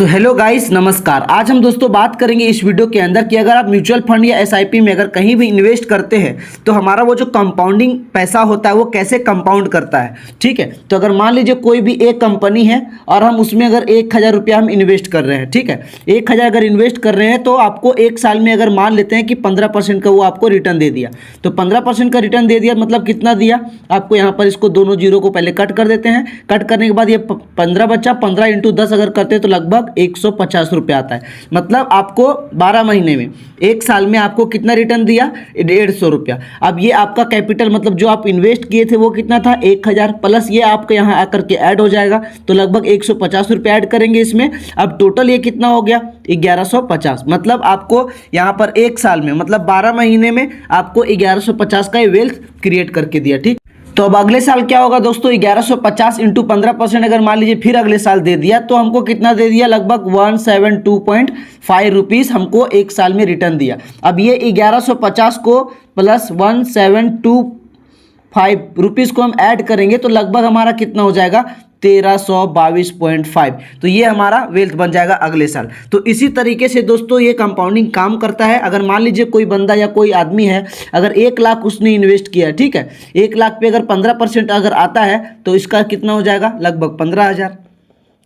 So hello guys, नमस्कार। आज हम दोस्तों बात करेंगे इस वीडियो के अंदर कि अगर आप म्यूचुअल फंड या एसआईपी में अगर कहीं भी इन्वेस्ट करते हैं तो हमारा वो जो कंपाउंडिंग पैसा होता है वो कैसे कंपाउंड करता है। ठीक है, तो अगर मान लीजिए कोई भी एक कंपनी है और हम उसमें अगर 1000 रुपया हम इन्वेस्ट कर रहे हैं, ठीक है, 1000 अगर इन्वेस्ट कर रहे हैं तो आपको एक साल में अगर मान लेते हैं कि 15% का वो आपको रिटर्न दे दिया, तो 15% का रिटर्न दे दिया मतलब कितना दिया आपको। यहाँ पर इसको दोनों जीरो को पहले कट कर देते हैं। कट करने के बाद ये 15 बचा, 15 इंटू 10 अगर करते हैं तो लगभग 150 रुपये आता है। मतलब आपको 12 महीने में, एक साल में आपको कितना रिटर्न दिया, 150 रुपया। अब ये आपका कैपिटल मतलब जो आप इन्वेस्ट किए थे वो कितना था, 1000 प्लस ये आपके यहाँ आकर के ऐड हो जाएगा, तो लगभग 150 रुपये ऐड करेंगे इसमें। अब टोटल ये कितना हो गया, 1150। मतलब आपको यहाँ पर एक साल में मतलब 12 महीने में आपको 1150 का वेल्थ क्रिएट करके दिया। ठीक, तो अब अगले साल क्या होगा दोस्तों, 1150 इंटू 15% अगर मान लीजिए फिर अगले साल दे दिया तो हमको कितना दे दिया, लगभग 172.5 रुपीज़ हमको एक साल में रिटर्न दिया। अब ये 1150 को प्लस 172.5 रुपीज़ को हम ऐड करेंगे तो लगभग हमारा कितना हो जाएगा, 1322.5। तो ये हमारा वेल्थ बन जाएगा अगले साल। तो इसी तरीके से दोस्तों ये कंपाउंडिंग काम करता है। अगर मान लीजिए कोई बंदा या कोई आदमी है, अगर 1 लाख उसने इन्वेस्ट किया, ठीक है, 1 लाख पे अगर 15% अगर आता है तो इसका कितना हो जाएगा, लगभग 15,000।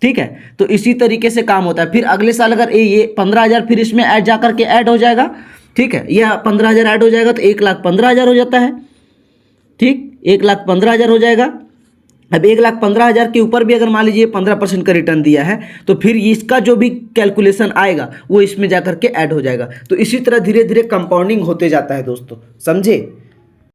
ठीक है, तो इसी तरीके से काम होता है। फिर अगले साल अगर ये 15,000 फिर इसमें ऐड जा करके ऐड हो जाएगा, ठीक है, यह 15,000 ऐड हो जाएगा तो 1,15,000 हो जाता है। ठीक, 1,15,000 हो जाएगा। अब 1,15,000 के ऊपर भी अगर मान लीजिए 15% का रिटर्न दिया है तो फिर इसका जो भी कैलकुलेशन आएगा वो इसमें जाकर के ऐड हो जाएगा। तो इसी तरह धीरे धीरे कंपाउंडिंग होते जाता है दोस्तों, समझे।